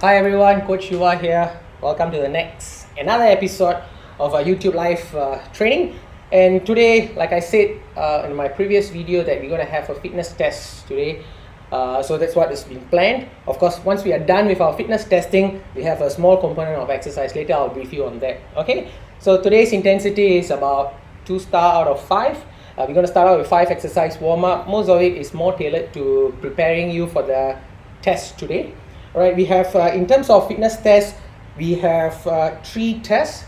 Hi everyone, Coach Yuva here. Welcome to another episode of our YouTube live training. And today, like I said in my previous video, that we're going to have a fitness test today. So that's what has been planned. Of course, once we are done with our fitness testing, we have a small component of exercise. Later, I'll brief you on that. Okay. So today's intensity is about 2 star out of 5. We're going to start out with 5 exercise warm up. Most of it is more tailored to preparing you for the test today. Alright, we have in terms of fitness tests, we have 3 tests,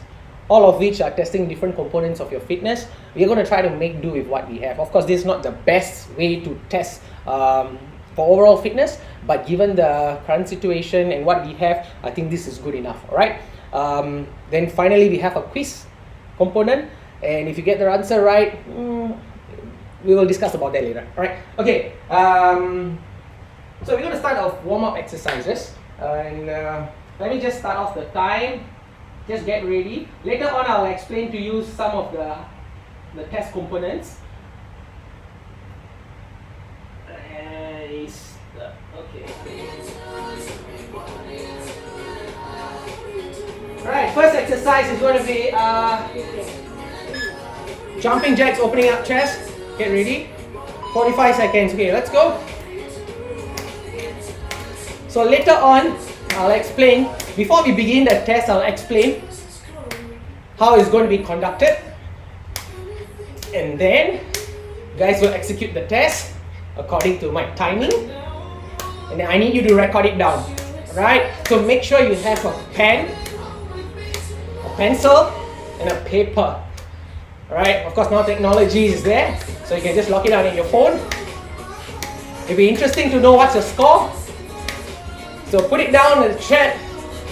all of which are testing different components of your fitness. We are going to try to make do with what we have. Of course, this is not the best way to test for overall fitness, but given the current situation and what we have, I think this is good enough. Alright, then finally we have a quiz component, and if you get the answer right, we will discuss about that later. Alright, okay. So we're going to start off warm-up exercises, and let me just start off the time. Just get ready. Later on, I'll explain to you some of the test components. Okay. Alright, first exercise is going to be jumping jacks, opening up chest. Get ready. 45 seconds. Okay, let's go. So later on, I'll explain, before we begin the test, I'll explain how it's going to be conducted. And then, you guys will execute the test according to my timing. And then I need you to record it down. Alright? So make sure you have a pen, a pencil, and a paper. Alright? Of course, now technology is there, so you can just lock it down in your phone. It'll be interesting to know what's your score. So put it down in the chat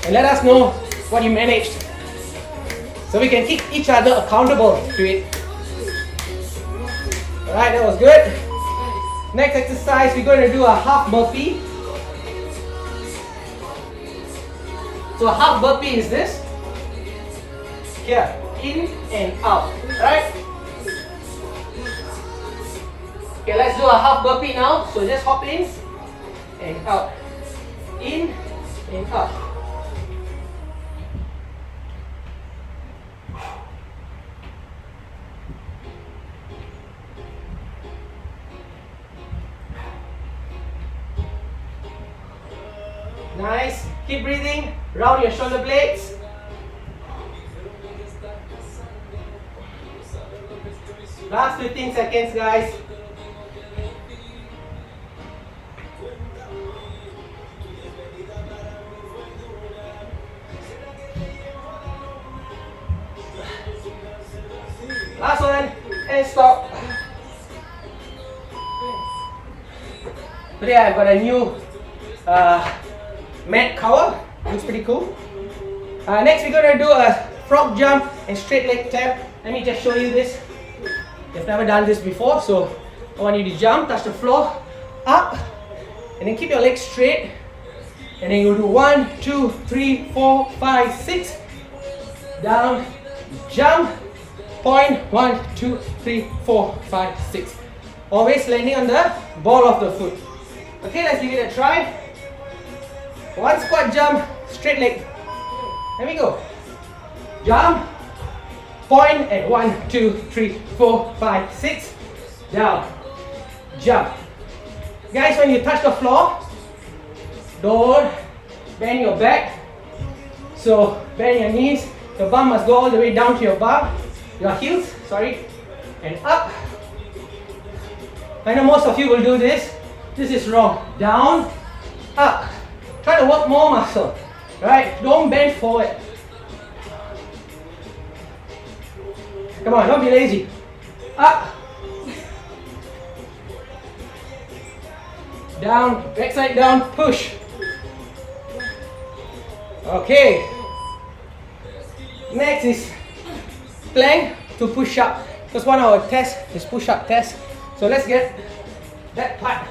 and let us know what you managed, so we can keep each other accountable to it. Alright, that was good. Next exercise, we're going to do a half burpee. So a half burpee is this. Here, in and out. Right? Okay, let's do a half burpee now. So just hop in and out. In and up. Nice. Keep breathing. Round your shoulder blades. Last 15 seconds, guys. Last one, and stop. Today I've got a new mat cover. Looks pretty cool. Next we're going to do a frog jump and straight leg tap. Let me just show you this. You've never done this before, so I want you to jump, touch the floor, up, and then keep your legs straight. And then you'll do 1, 2, 3, 4, 5, 6. Down, jump. Point 1, 2, 3, 4, 5, 6. Always landing on the ball of the foot. Okay, let's give it a try. One squat jump, straight leg. There we go. Jump. Point and 1, 2, 3, 4, 5, 6. Down. Jump. Guys, when you touch the floor, don't bend your back. So bend your knees. Your bum must go all the way down to your heels, and up. I know most of you will do this. This is wrong. Down, up. Try to work more muscle, right? Don't bend forward. Come on, don't be lazy. Up. Down, backside down, push. Okay. Next is plank to push up, because one of our tests is push up test. So let's get that part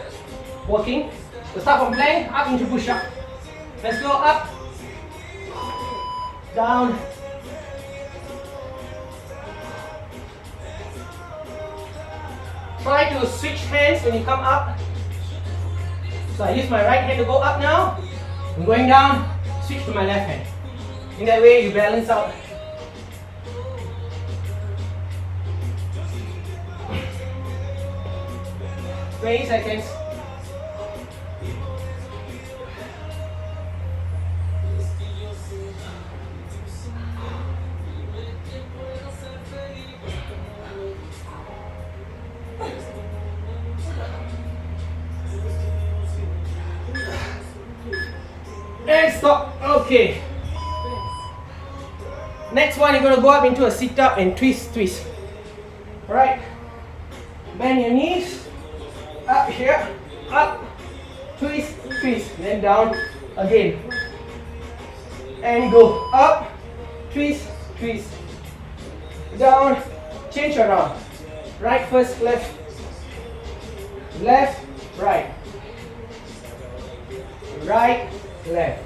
working. So start from plank up into push up. Let's go up, down, try to switch hands when you come up. So I use my right hand to go up now. I'm going down, switch to my left hand. In that way, you balance out. Twenty seconds. And stop. Okay. Next one, you're going to go up into a sit up and twist, twist. Alright. Bend your knees. Up here. Up. Twist, twist. Then down again. And go up. Twist, twist. Down. Change around. Right first, left. Left, right. Right, left.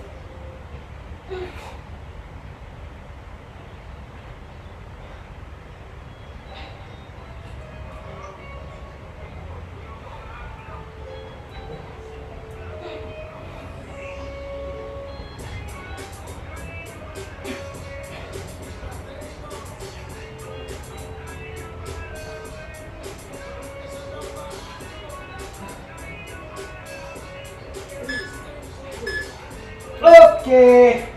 Okay.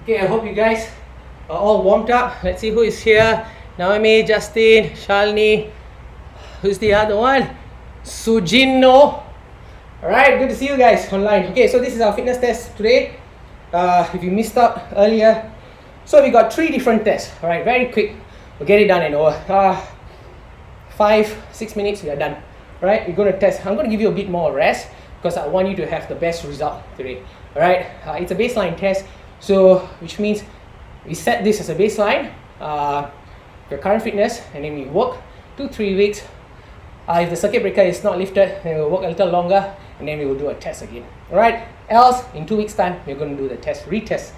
Okay, I hope you guys are all warmed up. Let's see who is here. Naomi, Justin, Shalini. Who's the other one? Sujino. Alright, good to see you guys online. Okay, so this is our fitness test today. If you missed out earlier. So we got 3 different tests. Alright, very quick. We'll get it done and over. 5-6 minutes, we are done. Right, we're going to test. I'm going to give you a bit more rest because I want you to have the best result today. Alright, it's a baseline test, so which means we set this as a baseline, your current fitness, and then we work 2-3 weeks. If the circuit breaker is not lifted, then we'll work a little longer, and then we will do a test again. Alright, else in 2 weeks time, we're going to do the test, retest.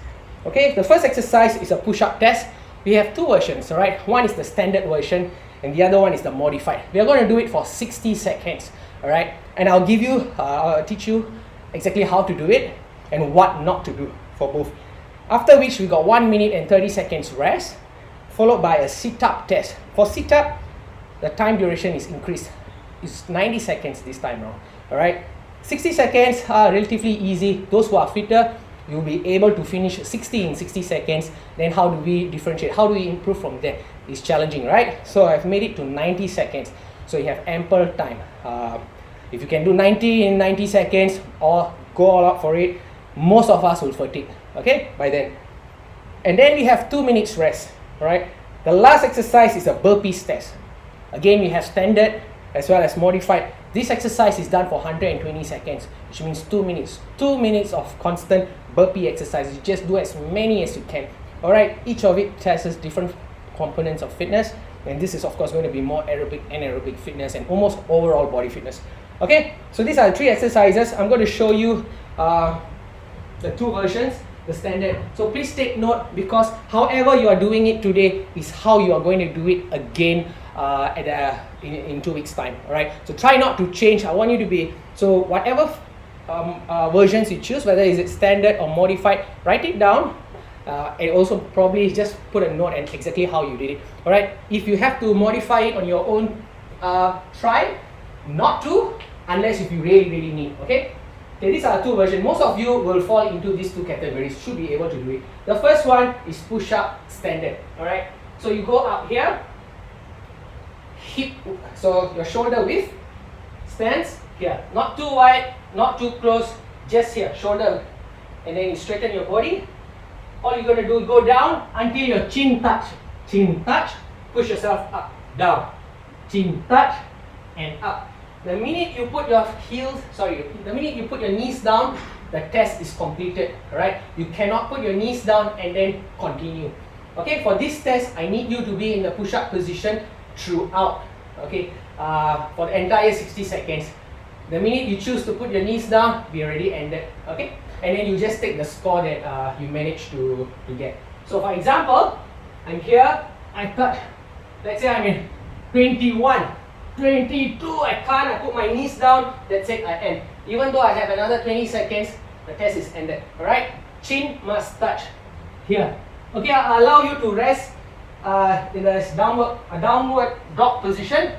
Okay, the first exercise is a push-up test. We have 2 versions, alright. One is the standard version, and the other one is the modified. We are going to do it for 60 seconds, alright? And I'll give you, I'll teach you exactly how to do it and what not to do for both. After which, we got 1 minute and 30 seconds rest, followed by a sit-up test. For sit-up, the time duration is increased. It's 90 seconds this time around, alright? 60 seconds are relatively easy. Those who are fitter, you'll be able to finish 60 in 60 seconds. Then how do we differentiate? How do we improve from there? It's challenging, right? So I've made it to 90 seconds. So you have ample time. If you can do 90 in 90 seconds or go all out for it, most of us will fatigue, okay, by then. And then we have 2 minutes rest, right? The last exercise is a burpees test. Again, we have standard as well as modified. This exercise is done for 120 seconds, which means 2 minutes. 2 minutes of constant burpee exercise. You just do as many as you can. Alright, each of it tests different components of fitness, and this is of course going to be more aerobic and anaerobic fitness and almost overall body fitness. Okay, so these are the 3 exercises. I'm going to show you the 2 versions, the standard. So please take note, because however you are doing it today is how you are going to do it again in 2 weeks time. Alright, so try not to change. I want you to be, so whatever versions you choose, whether is it standard or modified, write it down. And also probably just put a note and exactly how you did it. Alright, if you have to modify it on your own, try not to, unless if you really need. Okay, these are 2 versions. Most of you will fall into these 2 categories, should be able to do it. The first one is push-up standard. Alright, so you go up here, hip, so your shoulder width stands here, not too wide, not too close, just here, shoulder, and then you straighten your body. All you're going to do is go down until your chin touch, push yourself up, down, chin touch, and up. The minute you put your the minute you put your knees down, the test is completed, right? You cannot put your knees down and then continue. Okay, for this test, I need you to be in the push-up position throughout, okay, for the entire 60 seconds. The minute you choose to put your knees down, we already ended, okay? And then you just take the score that you managed to get. So for example, I'm here, I touch Let's say I'm in 21, 22, I can't, I put my knees down, that's it, I end. Even though I have another 20 seconds, the test is ended. Alright? Chin must touch here. Okay, I'll allow you to rest in a downward dog position.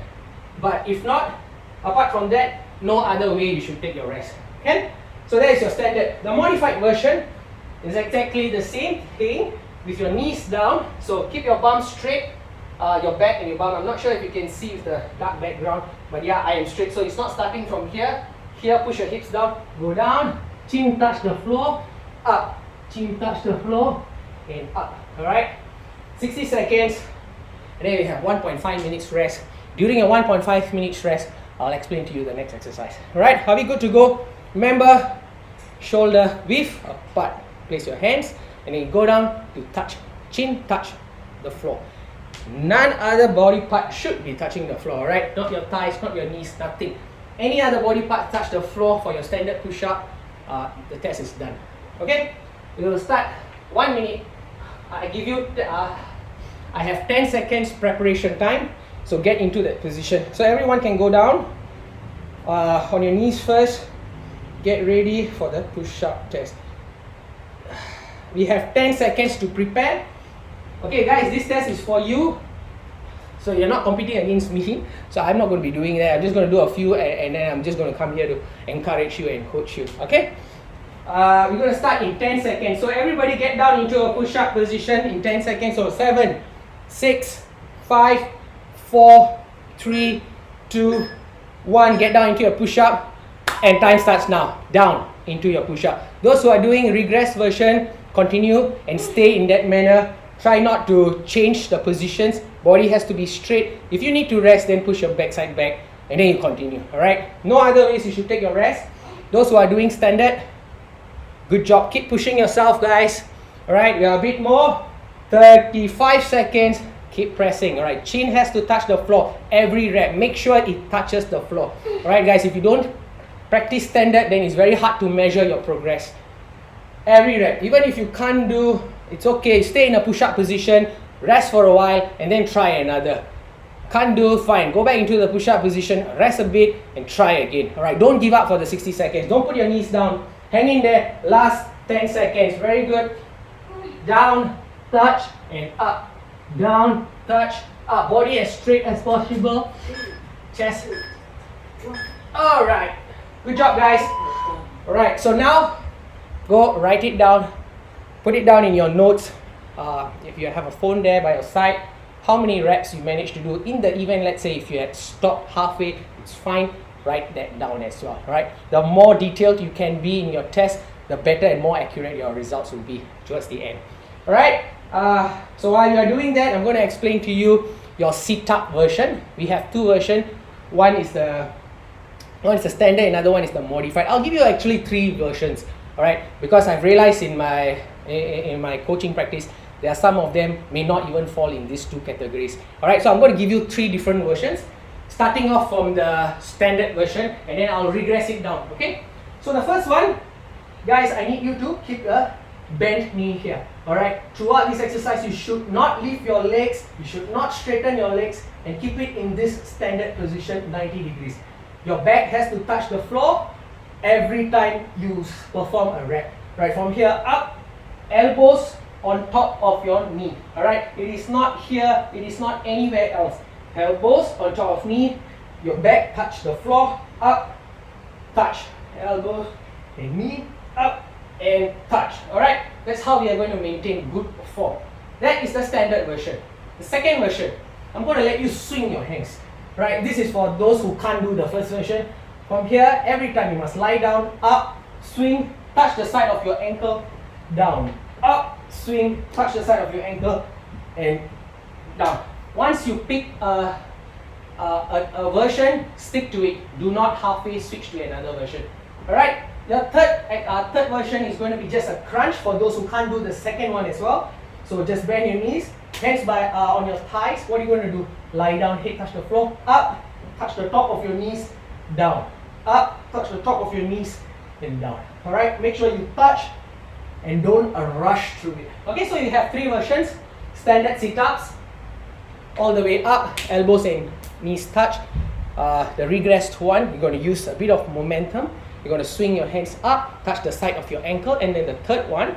But if not, apart from that, no other way you should take your rest. Okay? So that is your standard. The modified version is exactly the same thing with your knees down. So keep your bum straight, your back and your bum. I'm not sure if you can see with the dark background, but yeah, I am straight. So it's not starting from here. Here, push your hips down, go down, chin touch the floor, up, chin touch the floor, and up. Alright? 60 seconds, and then we have 1.5 minutes rest. During a 1.5 minutes rest, I'll explain to you the next exercise. Alright, are we good to go? Remember, shoulder width apart. Place your hands, and then you go down to touch, chin touch the floor. None other body part should be touching the floor, right? Not your thighs, not your knees, nothing. Any other body part touch the floor for your standard push-up, the test is done. Okay? We will start 1 minute. I give you, I have 10 seconds preparation time. So get into that position. So everyone can go down on your knees first. Get ready for the push-up test. We have 10 seconds to prepare. Okay guys, this test is for you. So you're not competing against me. So I'm not going to be doing that. I'm just going to do a few and then I'm just going to come here to encourage you and coach you. Okay? We're going to start in 10 seconds. So everybody get down into a push-up position in 10 seconds. So 7, 6, 5, 4, 3, 2, 1. Get down into your push-up. And time starts now. Down into your push-up. Those who are doing regress version, continue and stay in that manner. Try not to change the positions. Body has to be straight. If you need to rest, then push your backside back and then you continue. Alright? No other ways you should take your rest. Those who are doing standard, good job. Keep pushing yourself, guys. Alright, we are a bit more. 35 seconds. Keep pressing. Alright, chin has to touch the floor every rep. Make sure it touches the floor. Alright, guys, if you don't practice standard, then it's very hard to measure your progress. Every rep. Even if you can't do, it's okay. Stay in a push-up position. Rest for a while and then try another. Can't do, fine. Go back into the push-up position. Rest a bit and try again. Alright, don't give up for the 60 seconds. Don't put your knees down. Hang in there. Last 10 seconds. Very good. Down, touch, and up. Down, touch, up. Body as straight as possible. Chest. Alright. Good job, guys. Alright, so now go write it down. Put it down in your notes. If you have a phone there by your side, how many reps you managed to do in the event. Let's say if you had stopped halfway, it's fine. Write that down as well. Right? The more detailed you can be in your test, the better and more accurate your results will be towards the end. Alright? So while you are doing that, I'm going to explain to you your sit-up version. We have two versions. One is the standard, another one is the modified. I'll give you actually three versions. Alright? Because I've realized in my coaching practice, there are some of them may not even fall in these two categories. Alright, so I'm going to give you three different versions, starting off from the standard version, and then I'll regress it down. Okay, so the first one, guys, I need you to keep a bent knee here. Alright, throughout this exercise, you should not lift your legs, you should not straighten your legs, and keep it in this standard position 90 degrees. Your back has to touch the floor every time you perform a rep. Right, from here up, elbows on top of your knee. Alright, it is not here, it is not anywhere else. Elbows on top of knee, your back touch the floor, up, touch, elbows and knee, up and touch. Alright, that's how we are going to maintain good form. That is the standard version. The second version, I'm going to let you swing your hands. Right, this is for those who can't do the first version. From here, every time you must lie down, up, swing, touch the side of your ankle, down, up, swing, touch the side of your ankle, and down. Once you pick a version, stick to it. Do not halfway switch to another version. Alright, the third version is going to be just a crunch for those who can't do the second one as well. So just bend your knees, hands on your thighs. What are you going to do? Lie down, head touch the floor, up, touch the top of your knees, down, up, touch the top of your knees, and down. Alright, make sure you touch and don't rush through it. Okay, so you have three versions: standard sit-ups, all the way up, elbows and knees touch. The regressed one, you're going to use a bit of momentum. You're going to swing your hands up, touch the side of your ankle, and then the third one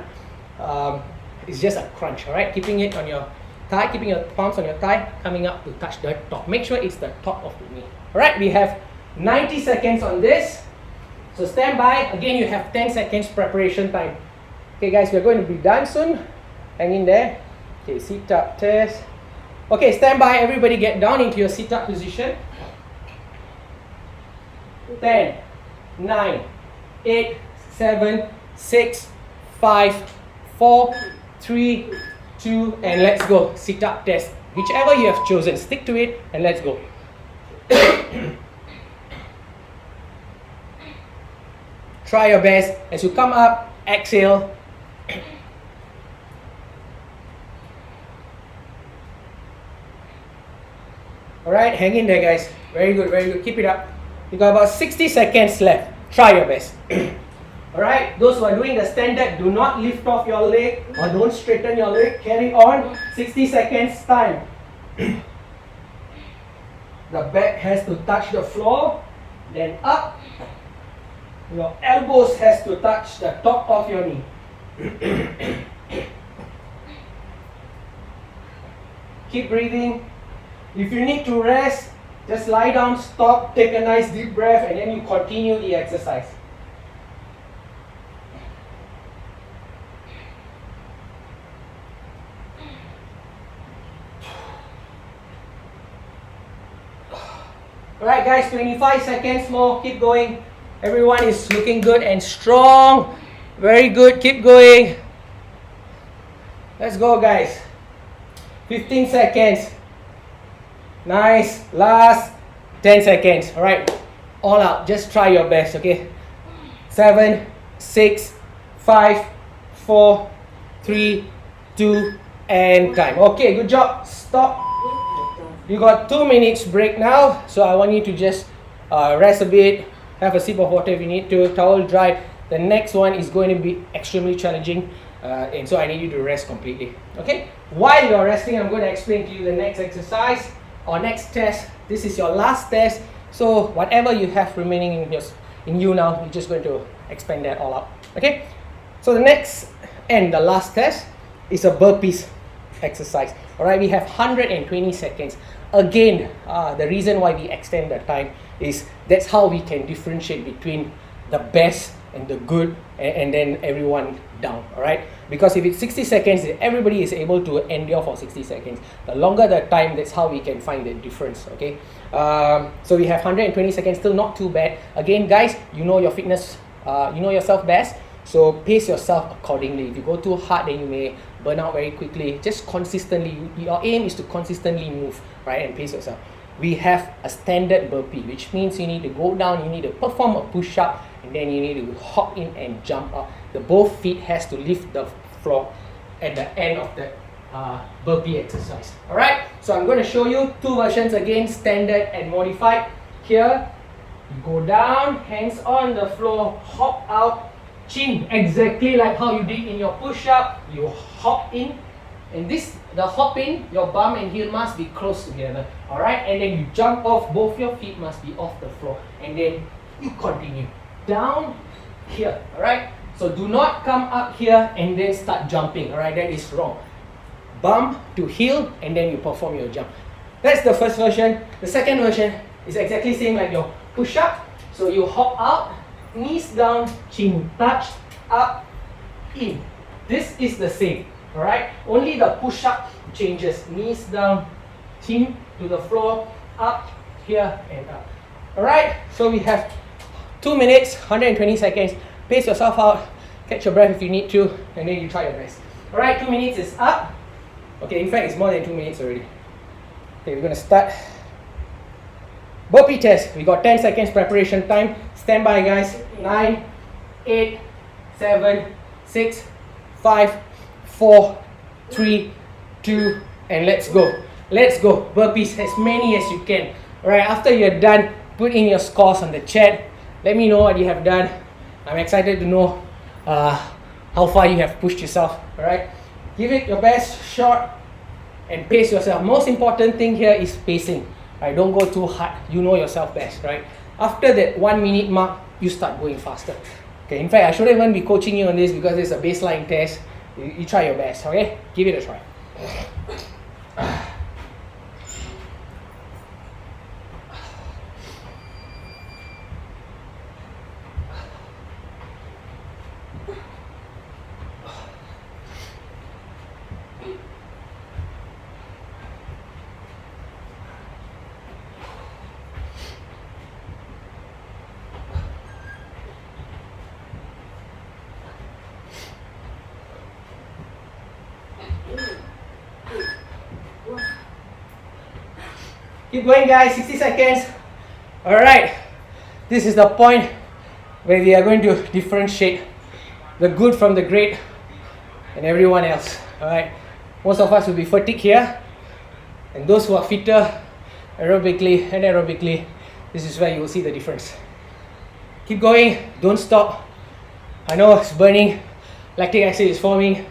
is just a crunch, all right? Keeping it on your thigh, keeping your palms on your thigh, coming up to touch the top. Make sure it's the top of the knee. All right, we have 90 seconds on this. So stand by. Again, you have 10 seconds preparation time. Okay, guys, we're going to be done soon. Hang in there. Okay, sit up test. Okay, stand by. Everybody get down into your sit up position. 10, 9, 8, 7, 6, 5, 4, 3, 2, and let's go. Sit up test. Whichever you have chosen, stick to it and let's go. Try your best. As you come up, exhale. Alright, hang in there, guys. Very good, very good. Keep it up. You got about 60 seconds left. Try your best. Alright, those who are doing the standard, do not lift off your leg or don't straighten your leg. Carry on. 60 seconds time. The back has to touch the floor, then up. Your elbows has to touch the top of your knee. Keep breathing. If you need to rest, just lie down, stop, take a nice deep breath, and then you continue the exercise. Alright guys, 25 seconds more, keep going. Everyone is looking good and strong. Very good, keep going. Let's go guys. 15 seconds. Nice, last 10 seconds. Alright, all out, just try your best, okay? 7, 6, 5, 4, 3, 2, and time. Okay, good job, stop. You got 2 minutes break now, so I want you to just rest a bit, have a sip of water if you need to, towel dry. The next one is going to be extremely challenging, and so I need you to rest completely. Okay? While you're resting, I'm going to explain to you the next exercise or next test. This is your last test, so whatever you have remaining in you now, you're just going to expand that all out. Okay? So the next and the last test is a burpees exercise. Alright, we have 120 seconds. Again, the reason why we extend the time is that's how we can differentiate between the best and the good and then everyone down. Alright, because if it's 60 seconds, everybody is able to endure for 60 seconds. The longer the time, that's how we can find the difference. Okay, so we have 120 seconds, still not too bad. Again guys, you know your fitness, you know yourself best, so pace yourself accordingly. If you go too hard, then you may burn out very quickly. Just consistently, your aim is to consistently move, right, and pace yourself. We have a standard burpee, which means you need to go down, you need to perform a push-up, and then you need to hop in and jump up. The both feet has to lift the floor at the end of the burpee exercise. Alright, so I'm going to show you 2 versions again, standard and modified. Here, you go down, hands on the floor, hop out, chin exactly like how you did in your push-up. You hop in, and the hop in, your bum and heel must be close together. Alright, and then you jump off, both your feet must be off the floor, and then you continue down here. Alright, so do not come up here and then start jumping. Alright, that is wrong. Bum to heel, and then you perform your jump. That's the first version. The second version is exactly same like your push-up. So you hop out, knees down, chin touch, up, in. This is the same. Alright, only the push-up changes. Knees down, chin to the floor, up, here and up. Alright, so we have 2 minutes, 120 seconds. Pace yourself out, catch your breath if you need to, and then you try your best. Alright, 2 minutes is up. Okay, in fact it's more than 2 minutes already. Okay, we're gonna start. Burpee test. We got 10 seconds preparation time. Stand by guys. 9, 8, 7, 6, 5, 4, 3, 2, and let's go. Let's go. Burpees as many as you can. Alright, after you're done, put in your scores on the chat. Let me know what you have done. I'm excited to know how far you have pushed yourself. Alright, give it your best shot. and pace yourself. Most important thing here is pacing. Right? Don't go too hard. You know yourself best, right? After that 1 minute mark, you start going faster. Okay, in fact, I shouldn't even be coaching you on this because it's a baseline test. You try your best, okay? Give it a try. Keep going, guys. 60 seconds. All right. This is the point where we are going to differentiate the good from the great and everyone else. All right. Most of us will be fatigued here, and those who are fitter aerobically and aerobically, this is where you will see the difference. Keep going. Don't stop. I know it's burning. Lactic acid is forming.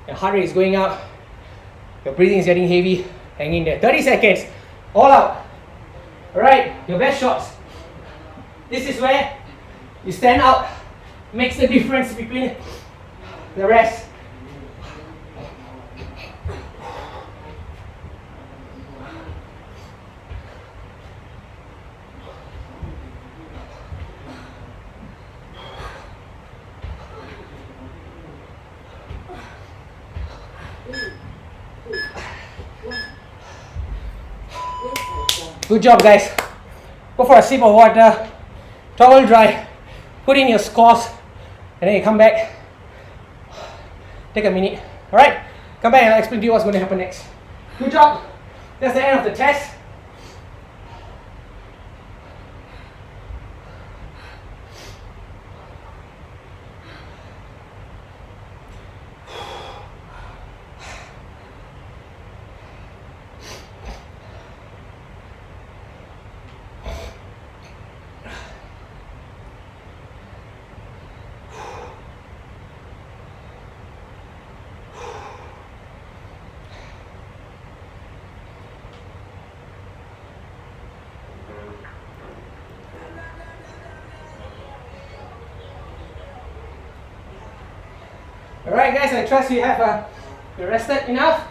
Your heart rate is going up. Your breathing is getting heavy. Hang in there. 30 seconds. All out. Alright, your best shots. This is where you stand out. Makes the difference between the rest. Good job, guys. Go for a sip of water, towel dry, put in your scores, and then you come back. Take a minute. Alright? Come back and I'll explain to you what's going to happen next. Good job. That's the end of the test. Alright guys, I trust you have rested enough.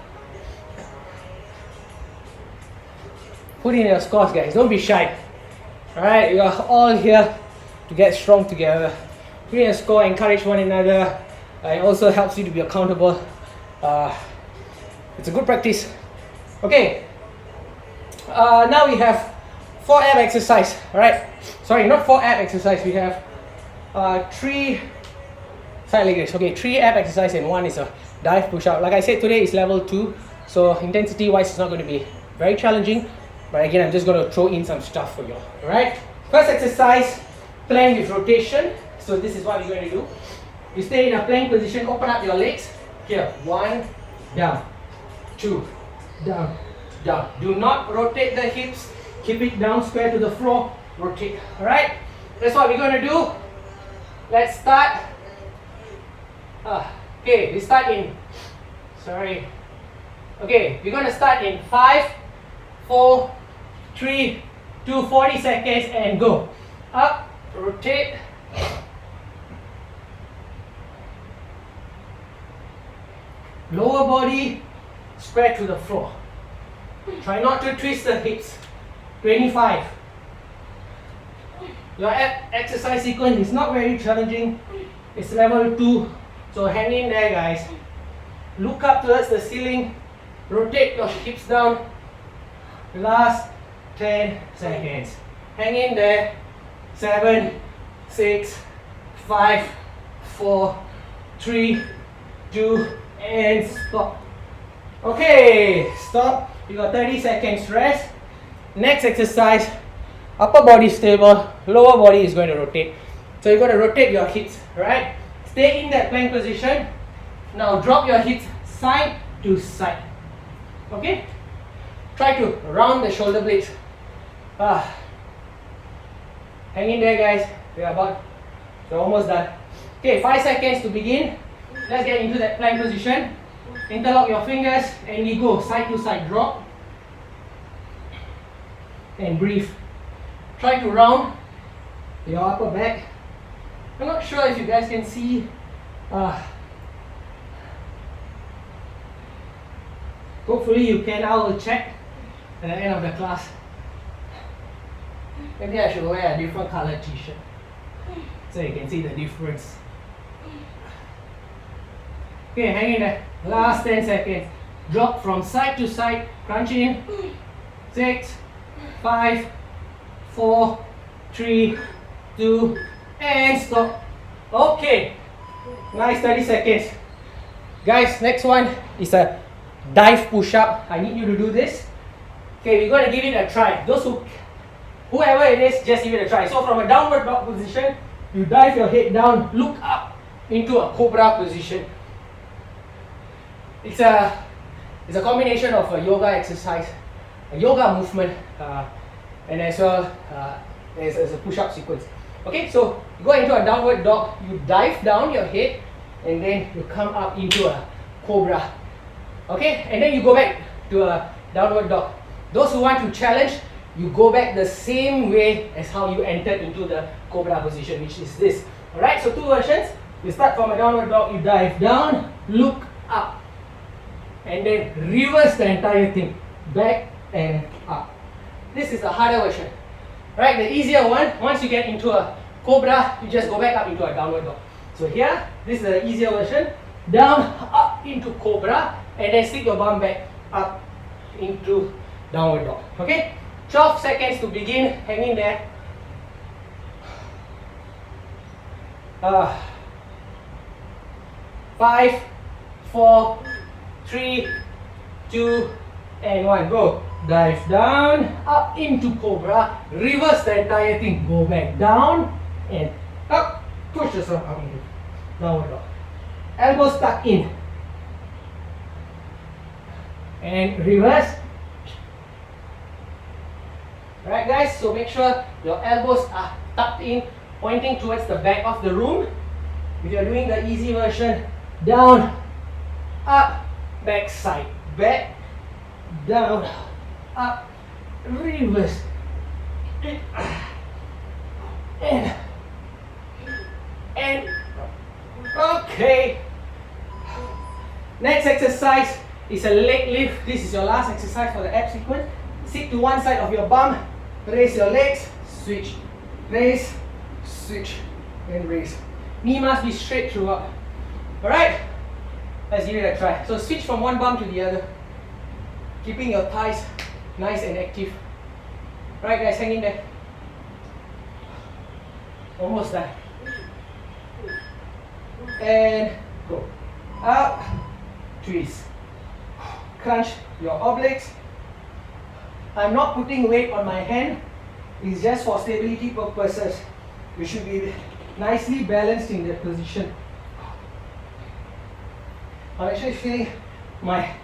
Put in your scores, guys, don't be shy. Alright, you are all here to get strong together. Put in a score, encourage one another. It also helps you to be accountable. It's a good practice. Okay, now we have 4 ab exercise. Alright, sorry, not 4 ab exercise, we have 3 side leg raise. Okay, 3 ab exercise and 1 is a dive push up. Like I said, today is level 2, so intensity wise it's not going to be very challenging, but again I'm just going to throw in some stuff for you. Alright, first exercise, plank with rotation. So this is what we're going to do. You stay in a plank position, open up your legs. Here, 1, down, 2, down, down. Do not rotate the hips, keep it down square to the floor, rotate. Alright, that's what we're going to do. Let's start. Okay, we start in, okay, we're going to start in 5, 4, 3, 2, 40 seconds and go. Up, rotate. Lower body, spread to the floor. Try not to twist the hips. 25. Your exercise sequence is not very challenging. It's level 2. So hang in there, guys. Look up towards the ceiling. Rotate your hips down. Last 10 seconds. Hang in there. 7, 6, 5, 4, 3, 2, and stop. Okay, stop. You got 30 seconds rest. Next exercise, upper body stable, lower body is going to rotate. So you're going to rotate your hips, right? Stay in that plank position. Now drop your hips side to side. Okay? Try to round the shoulder blades. Hang in there, guys. We're almost done. Okay, 5 seconds to begin. Let's get into that plank position. Interlock your fingers and we go side to side. Drop and breathe. Try to round your upper back. I'm not sure if you guys can see. Hopefully you can. I will check at the end of the class. Maybe I should wear a different color t-shirt so you can see the difference. Okay, hang in there. Last 10 seconds. Drop from side to side. Crunch in. 6, 5, 4, 3, 2, and stop. Okay. Nice 30 seconds. Guys, next one is a dive push-up. I need you to do this. Okay, we're going to give it a try. Whoever it is, just give it a try. So from a downward dog position, you dive your head down, look up into a cobra position. It's a combination of a yoga exercise, a yoga movement, and as well as a push-up sequence. Okay, so you go into a downward dog, you dive down your head, and then you come up into a cobra. Okay, and then you go back to a downward dog. Those who want to challenge, you go back the same way as how you entered into the cobra position, which is this. Alright, so two versions. You start from a downward dog, you dive down, look up, and then reverse the entire thing, back and up. This is the harder version. Right, the easier one, once you get into a cobra, you just go back up into a downward dog. So here, this is the easier version. Down, up into cobra, and then stick your bum back up into downward dog. Okay, 12 seconds to begin. Hang in there. 5, 4, 3, 2, and 1. Go. Dive down, up into cobra, reverse the entire thing, go back down and up, push yourself up into downward dog. Elbows tuck in and reverse. Alright guys, so make sure your elbows are tucked in, pointing towards the back of the room. If you're doing the easy version, down, up, back side, back, down, up, reverse, and okay. Next exercise is a leg lift. This is your last exercise for the ab sequence. Sit to one side of your bum, raise your legs, switch, raise, switch, and raise. Knee must be straight throughout. Alright, let's give it a try. So switch from one bum to the other, keeping your thighs nice and active. Right guys, hang in there. Almost done. And go. Up, twist. Crunch your obliques. I'm not putting weight on my hand. It's just for stability purposes. You should be nicely balanced in that position. I'm actually feeling my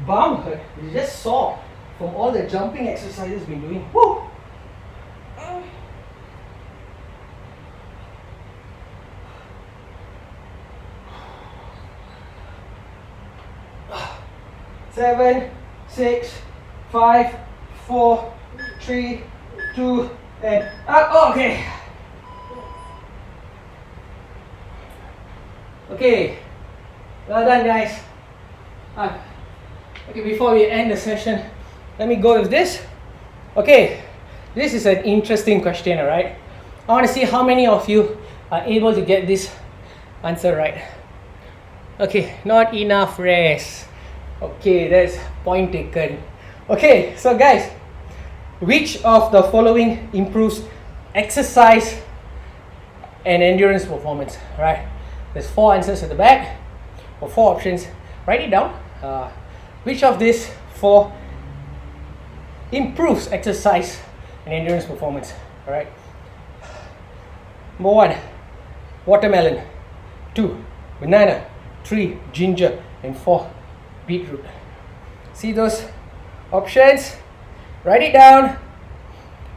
bum hurt. It's just sore from all the jumping exercises we've been doing. Woo! 7, 6, 5, 4, 3, 2, and up. Okay. Okay. Well done, guys. Okay, before we end the session, let me go with this. Okay, this is an interesting question, alright? I want to see how many of you are able to get this answer right. Okay, not enough rest. Okay, that's point taken. Okay, so guys, which of the following improves exercise and endurance performance? Right? There's 4 answers at the back, or 4 options. Write it down. Which of these 4 improves exercise and endurance performance? All right. Number 1, watermelon. 2, banana. 3, ginger. And 4, beetroot. See those options? Write it down.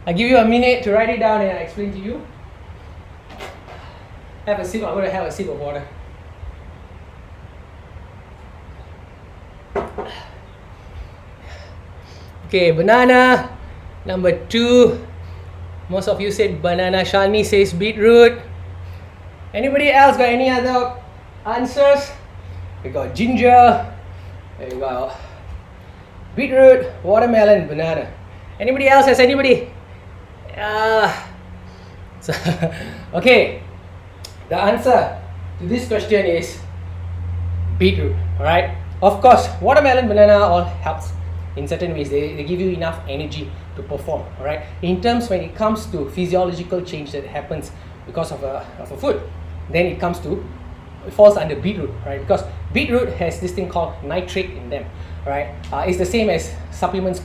I give you a minute to write it down and I explain to you. Have a sip. I'm going to have a sip of water. Okay, banana. Number 2. Most of you said banana. Shalini says beetroot. Anybody else got any other answers? We got ginger. We got beetroot, watermelon, banana. Anybody else? Has anybody? So, okay. The answer to this question is beetroot. Alright. Of course, watermelon, banana all helps in certain ways. They give you enough energy to perform. Alright. In terms when it comes to physiological change that happens because of a food, then it falls under beetroot, right? Because beetroot has this thing called nitrate in them, right? It's the same as supplements.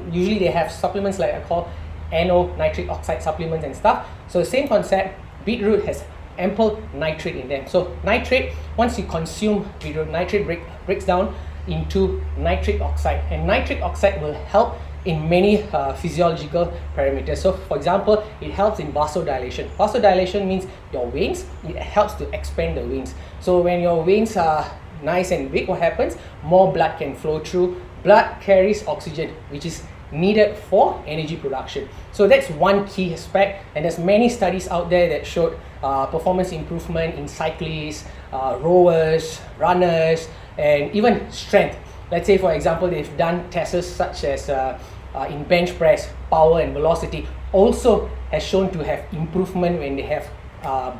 Usually they have supplements like I call NO, nitric oxide supplements and stuff. So the same concept, beetroot has ample nitrate in them. So nitrate, once you consume beetroot, nitrate breaks down into nitric oxide, and nitric oxide will help in many physiological parameters. So for example, it helps in vasodilation. Vasodilation means your veins, it helps to expand the veins. So when your veins are nice and big, what happens? More blood can flow through. Blood carries oxygen, which is needed for energy production. So that's one key aspect, and there's many studies out there that showed performance improvement in cyclists, rowers, runners, and even strength. Let's say for example, they've done tests such as in bench press, power and velocity, also has shown to have improvement when they have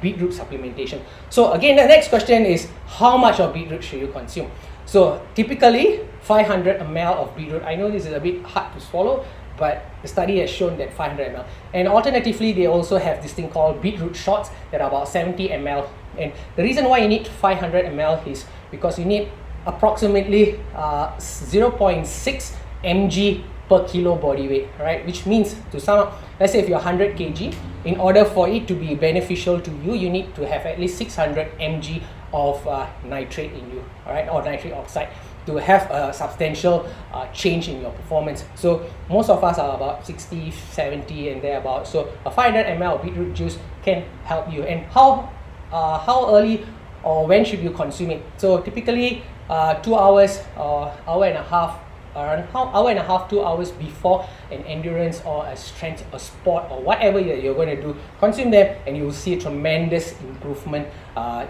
beetroot supplementation. So again, the next question is, how much of beetroot should you consume? So typically 500 ml of beetroot. I know this is a bit hard to swallow, but the study has shown that 500 ml. And alternatively, they also have this thing called beetroot shots that are about 70 ml. And the reason why you need 500 ml is because you need approximately 0.6 mg per kilo body weight, right? Which means, to sum up, let's say if you're 100 kg, in order for it to be beneficial to you, you need to have at least 600 mg of nitrate in you, all right, or nitric oxide, to have a substantial change in your performance. So most of us are about 60, 70 and thereabout. So a 500 ml of beetroot juice can help you. And how early or when should you consume it? So typically 2 hours or hour and a half, around hour and a half, 2 hours before an endurance or a strength or sport or whatever you're going to do, consume them and you will see a tremendous improvement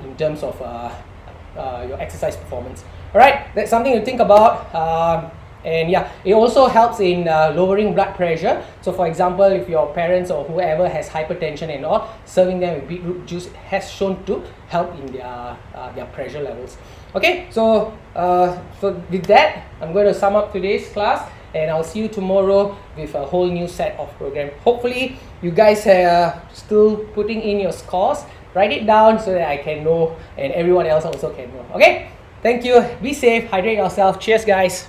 in terms of your exercise performance. Alright, that's something to think about. And yeah, it also helps in lowering blood pressure. So for example, if your parents or whoever has hypertension and all, serving them with beetroot juice has shown to help in their pressure levels. Okay, so with that, I'm going to sum up today's class, and I'll see you tomorrow with a whole new set of program. Hopefully you guys are still putting in your scores. Write it down so that I can know and everyone else also can know. Okay, thank you, be safe, hydrate yourself. Cheers guys.